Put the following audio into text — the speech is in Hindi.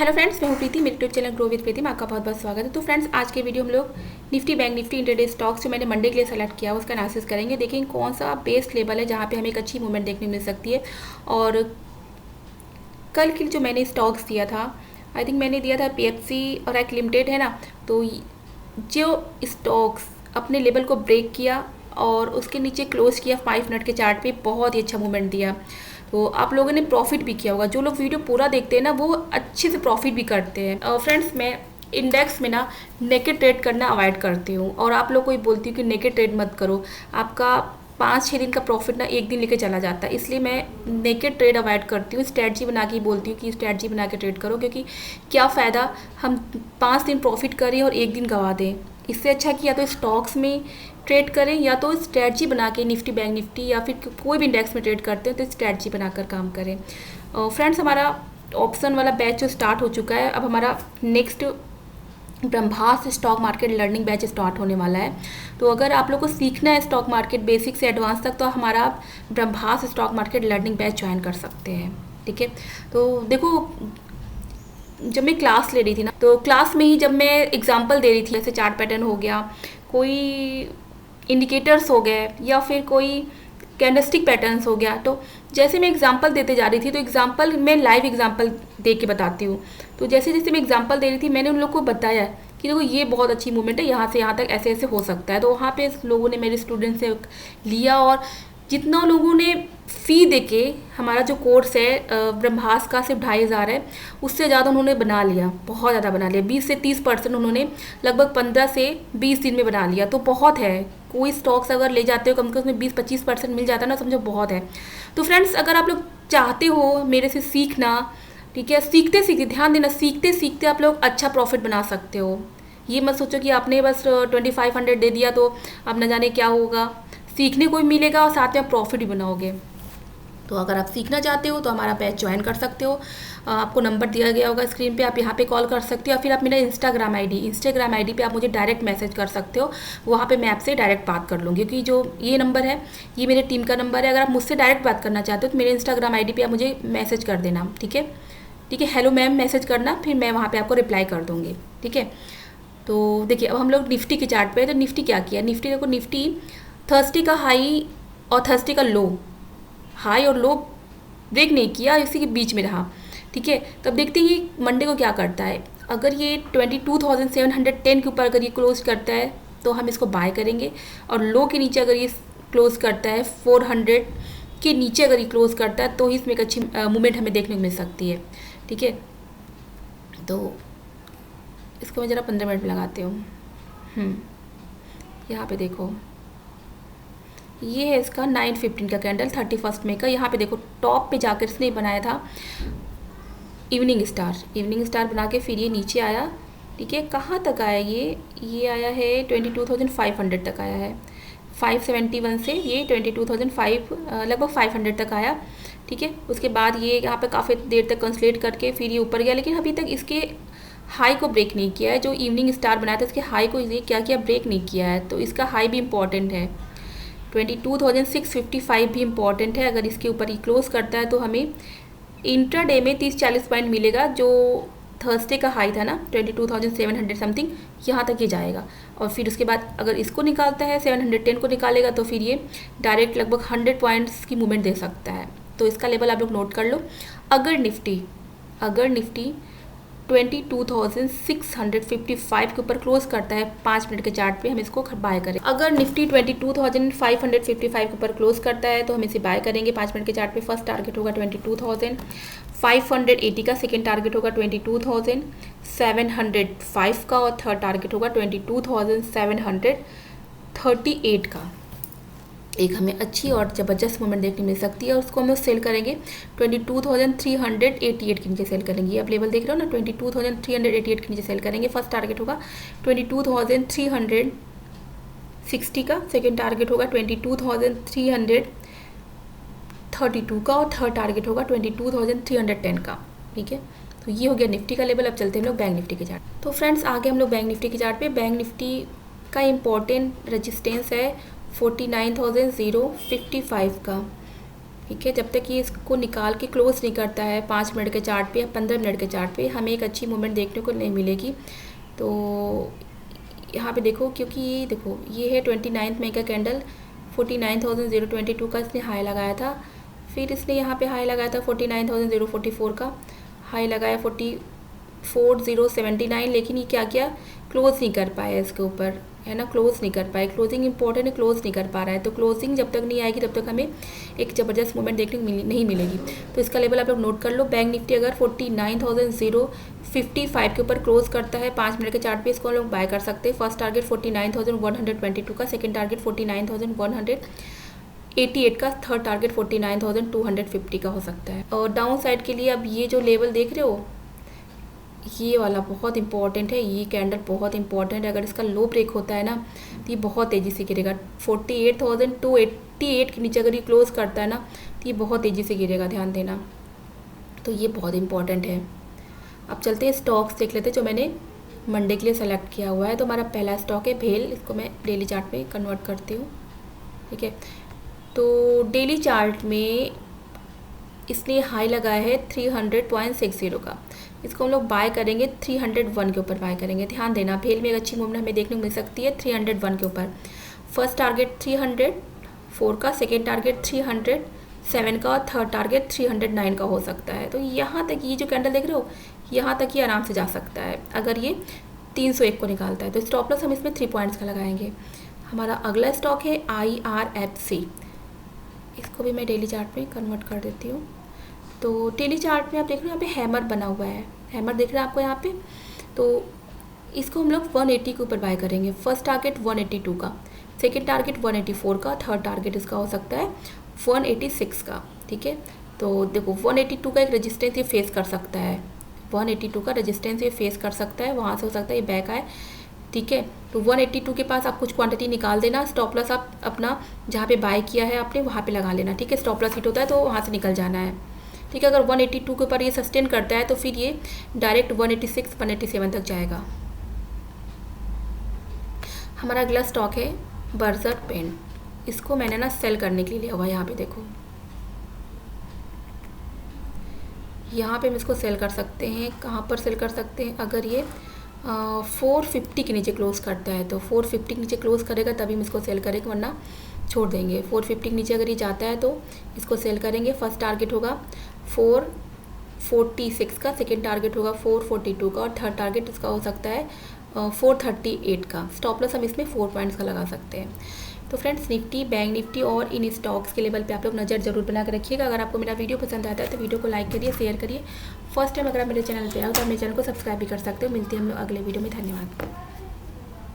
हेलो फ्रेंड्स, मैं हूँ प्रीति। मेरे यूट्यूब चैनल ग्रो विद प्रीति में आपका बहुत बहुत स्वागत है। तो फ्रेंड्स, आज के वीडियो हम लोग Nifty bank Nifty intraday stocks जो मैंने मंडे के लिए सेलेक्ट किया उसका एनालिसिस करेंगे। देखेंगे कौन सा बेस्ट लेवल है जहाँ पे हमें एक अच्छी मूवमेंट देखने मिल सकती है। और कल के जो मैंने स्टॉक्स दिया था, आई थिंक मैंने दिया था पीएफसी और एक लिमिटेड है ना, तो जो स्टॉक्स अपने लेवल को ब्रेक किया और उसके नीचे क्लोज किया 5 मिनट के चार्ट पे, बहुत ही अच्छा मूवमेंट दिया। तो आप लोगों ने प्रॉफिट भी किया होगा। जो लोग वीडियो पूरा देखते हैं ना, वो अच्छे से प्रॉफिट भी करते हैं। फ्रेंड्स, मैं इंडेक्स में ना नेकेड ट्रेड करना अवॉइड करती हूँ और आप लोग को ही बोलती हूँ कि नेकेड ट्रेड मत करो। आपका 5-6 दिन का प्रॉफिट ना एक दिन लेके चला जाता है, इसलिए मैं नेकेड ट्रेड अवॉइड करती हूँ। स्ट्रैटेजी बना के बोलती हूँ कि स्ट्रैटेजी बना के ट्रेड करो, क्योंकि क्या फ़ायदा हम 5 दिन प्रॉफिट करें और एक दिन गंवा दें। इससे अच्छा कि या तो स्टॉक्स में ट्रेड करें या तो स्ट्रैटेजी बना के निफ्टी बैंक निफ्टी या फिर कोई भी इंडेक्स में ट्रेड करते हैं तो स्ट्रैटेजी बनाकर काम करें। फ्रेंड्स, हमारा ऑप्शन वाला बैच जो स्टार्ट हो चुका है, अब हमारा next Brahmastra stock market learning batch start होने वाला है। तो अगर आप लोग को सीखना है स्टॉक मार्केट बेसिक से एडवांस तक, तो हमारा Brahmastra stock market learning batch join कर सकते हैं। ठीक है, तो देखो, जब मैं क्लास ले रही थी ना, तो क्लास में ही जब मैं एग्जांपल दे रही थी, जैसे चार्ट पैटर्न हो गया, कोई इंडिकेटर्स हो गए या फिर कोई कैंडलस्टिक पैटर्न्स हो गया, तो जैसे मैं एग्जांपल देते जा रही थी, तो एग्जांपल मैं लाइव एग्जांपल दे के बताती हूँ। तो जैसे जैसे मैं एग्जांपल दे रही थी, मैंने उन लोग को बताया कि देखो ये बहुत अच्छी मूवमेंट है, यहाँ से यहाँ तक ऐसे ऐसे हो सकता है। तो वहाँ पे लोगों ने मेरे स्टूडेंट से लिया और जितना लोगों ने फ़ी देके हमारा जो कोर्स है ब्रह्मास्त्र का सिर्फ 2,500 है, उससे ज़्यादा उन्होंने बना लिया, बहुत ज़्यादा बना लिया। 20 से 30% उन्होंने लगभग 15 से 20 दिन में बना लिया। तो बहुत है, कोई स्टॉक्स अगर ले जाते हो कम से कम उसमें 20-25% मिल जाता है ना, समझो बहुत है। तो फ्रेंड्स, अगर आप लोग चाहते हो मेरे से सीखना, ठीक है, सीखते सीखते, ध्यान देना, सीखते सीखते आप लोग अच्छा प्रॉफिट बना सकते हो। ये मत सोचो कि आपने बस 2500 दे दिया तो अब न जाने क्या होगा। सीखने को भी मिलेगा और साथ में आप प्रॉफिट भी बनाओगे। तो अगर आप सीखना चाहते हो तो हमारा बैच ज्वाइन कर सकते हो। आपको नंबर दिया गया होगा स्क्रीन पे, आप यहाँ पे कॉल कर सकते हो या फिर आप मेरा इंस्टाग्राम आईडी पे आप मुझे डायरेक्ट मैसेज कर सकते हो। वहाँ पे मैं आपसे डायरेक्ट बात कर लूँगी, क्योंकि जो ये नंबर है ये मेरे टीम का नंबर है। अगर आप मुझसे डायरेक्ट बात करना चाहते हो तो मेरे इंस्टाग्राम आई डी पे आप मुझे मैसेज कर देना। ठीक है, ठीक है, हेलो मैम मैसेज करना, फिर मैं वहाँ पर आपको रिप्लाई कर दूँगी। ठीक है, तो देखिए अब हम लोग निफ्टी के चार्ट पे। तो निफ्टी क्या किया, निफ्टी देखो, निफ्टी थर्सडे का हाई और थर्सडे का लो, हाई और लो ब्रेक नहीं किया, इसी के बीच में रहा। ठीक है, तब देखते हैं ये मंडे को क्या करता है। अगर ये 22,710 के ऊपर अगर ये क्लोज करता है तो हम इसको बाय करेंगे, और लो के नीचे अगर ये क्लोज करता है 400 के नीचे अगर ये क्लोज करता है तो ही इसमें एक अच्छी मूवमेंट हमें देखने को मिल सकती है। ठीक है, तो इसको मैं ज़रा 15 मिनट में लगाती हूँ। यहाँ पे देखो, ये है इसका 9:15 का कैंडल 31 मई का। यहाँ पे देखो टॉप पे जाकर इसने बनाया था इवनिंग स्टार बना के फिर ये नीचे आया। ठीक है, कहाँ तक आया ये आया है 22,500 तक आया है। 571 से ये 22,500 लगभग 500 तक आया। ठीक है, उसके बाद ये यहाँ पे काफ़ी देर तक कंसोलिडेट करके फिर ये ऊपर गया, लेकिन अभी तक इसके हाई को ब्रेक नहीं किया है। जो इवनिंग स्टार बनाया था इसके हाई को ये क्या किया, ब्रेक नहीं किया है। तो इसका हाई भी इम्पॉर्टेंट है, 22,655 भी इम्पॉर्टेंट है। अगर इसके ऊपर ही क्लोज करता है तो हमें इंट्राडे में 30-40 पॉइंट मिलेगा। जो थर्सडे का हाई था ना 22,700 समथिंग, यहाँ तक ये जाएगा। और फिर उसके बाद अगर इसको निकालता है 710 को निकालेगा तो फिर ये डायरेक्ट लगभग 100 पॉइंट्स की मूवमेंट दे सकता है। तो इसका लेवल आप लोग नोट कर लो। अगर निफ्टी 22,655 के ऊपर क्लोज करता है 5 मिनट के चार्ट पे, हम इसको बाय करें। अगर निफ्टी 22,555 के ऊपर क्लोज करता है तो हम इसे बाय करेंगे 5 मिनट के चार्ट पे। फर्स्ट टारगेट होगा 22,580 का, सेकेंड टारगेट होगा 22,705 का और थर्ड टारगेट होगा 22,738 का। एक हमें अच्छी और ज़बरदस्त मूवमेंट देखने मिल सकती है और उसको हम सेल करेंगे 22,388 के नीचे सेल करेंगे। आप लेवल देख रहे हो ना, 22,388 के नीचे सेल करेंगे। फर्स्ट टारगेट होगा 22,360 का, सेकेंड टारगेट होगा 22,332 का और थर्ड टारगेट होगा 22,310 का। ठीक है, तो ये हो गया निफ्टी का लेवल। अब चलते हैं हम लोग बैंक निफ्टी के चार्ट। तो फ्रेंड्स, आगे हम लोग बैंक निफ्टी के चार्ट पे। बैंक निफ्टी का इम्पोर्टेंट रेजिस्टेंस है 49,055 का। ठीक है, जब तक ये इसको निकाल के क्लोज नहीं करता है 5 मिनट के चार्ट पे या 15 मिनट के चार्ट पे, हमें एक अच्छी मूवमेंट देखने को नहीं मिलेगी। तो यहाँ पे देखो, क्योंकि ये देखो ये है 29 मई का कैंडल, 49,022 का इसने हाई लगाया था। फिर इसने यहाँ पे हाई लगाया था 49,044 का, हाई लगाया 44,079, लेकिन ये क्या किया, क्लोज नहीं कर पाया इसके ऊपर, है ना, क्लोज नहीं कर पाए। क्लोजिंग इंपॉर्टेंट है, क्लोज नहीं कर पा रहा है। तो क्लोजिंग जब तक नहीं आएगी तब तक हमें एक ज़बरदस्त मूवमेंट देखने को नहीं मिलेगी। तो इसका लेवल आप लोग नोट कर लो। बैंक निफ्टी अगर 49,055 के ऊपर क्लोज करता है 5 मिनट के चार्ट पे, इसको हम लोग बाय कर सकते हैं। फर्स्ट टारगेट 49,122 का, सेकेंड टारगेट 49,188 का, थर्ड टारगेट 49,250 का हो सकता है। और डाउन साइड के लिए अब ये जो लेवल देख रहे हो, ये वाला बहुत इंपॉर्टेंट है, ये कैंडल बहुत इंपॉर्टेंट है। अगर इसका लो ब्रेक होता है ना तो ये बहुत तेज़ी से गिरेगा। 48,288 के नीचे अगर ये क्लोज करता है ना तो ये बहुत तेज़ी से गिरेगा, ध्यान देना। तो ये बहुत इंपॉर्टेंट है। अब चलते हैं स्टॉक्स देख लेते हैं जो मैंने मंडे के लिए सेलेक्ट किया हुआ है। तो हमारा पहला स्टॉक है भेल, इसको मैं डेली चार्ट में कन्वर्ट करती हूँ। ठीक है, तो डेली चार्ट में इसने हाई लगाया है 300.60 का, इसको हम लोग बाय करेंगे 301 के ऊपर बाय करेंगे। ध्यान देना, भेल में एक अच्छी मूवमेंट हमें देखने को मिल सकती है 301 के ऊपर। फर्स्ट टारगेट 304 का, सेकेंड टारगेट 307 का, और थर्ड टारगेट 309 का हो सकता है। तो यहाँ तक ये जो कैंडल देख रहे हो, यहाँ तक ये आराम से जा सकता है अगर ये 301 को निकालता है। तो स्टॉप लॉस हम इसमें 3 पॉइंट्स का लगाएंगे। हमारा अगला स्टॉक है IRFC, इसको भी मैं डेली चार्ट में कन्वर्ट कर देती हूँ। तो डेली चार्ट में आप देख रहे हो यहाँ पे हैमर बना हुआ है, हैमर दिख रहा है आपको यहाँ पे। तो इसको हम लोग 180 के ऊपर बाय करेंगे। फर्स्ट टारगेट 182 का, सेकेंड टारगेट 184 का, थर्ड टारगेट इसका हो सकता है 186 का। ठीक है, तो देखो 182 का एक रेजिस्टेंस ये फेस कर सकता है, 182 का रेजिस्टेंस ये फेस कर सकता है, वहाँ से हो सकता है ये बैक आए। ठीक है, तो 182 के पास आप कुछ क्वांटिटी निकाल देना। स्टॉप लॉस आप अपना जहाँ पे बाय किया है आपने वहाँ पे लगा लेना। ठीक है, स्टॉप लॉस हिट होता है तो वहाँ से निकल जाना है। ठीक है, अगर 182 के ऊपर ये सस्टेन करता है तो फिर ये डायरेक्ट 186 187 तक जाएगा। हमारा अगला स्टॉक है बर्जर पेंट, इसको मैंने ना सेल करने के लिए लिया हुआ है। यहाँ पे देखो, यहाँ पे हम इसको सेल कर सकते हैं। कहाँ पर सेल कर सकते हैं, अगर ये 450 के नीचे क्लोज करता है तो 450 के नीचे क्लोज करेगा तभी हम इसको सेल करेंगे, वरना छोड़ देंगे। 450 के नीचे अगर ये जाता है तो इसको सेल करेंगे। फर्स्ट टारगेट होगा 446 का, सेकेंड टारगेट होगा 442 का, और थर्ड टारगेट इसका हो सकता है 438 का। स्टॉप लॉस हम इसमें 4 पॉइंट्स का लगा सकते हैं। तो फ्रेंड्स, निफ्टी, बैंक निफ्टी और इन स्टॉक्स के लेवल पे आप लोग नज़र जरूर बना कर रखिएगा। अगर आपको मेरा वीडियो पसंद आता है तो वीडियो को लाइक करिए, शेयर करिए। फर्स्ट टाइम अगर आप मेरे चैनल पे आओ तो आप मेरे चैनल को सब्सक्राइब भी कर सकते हो। मिलते हैं हम लोग अगले वीडियो में। धन्यवाद।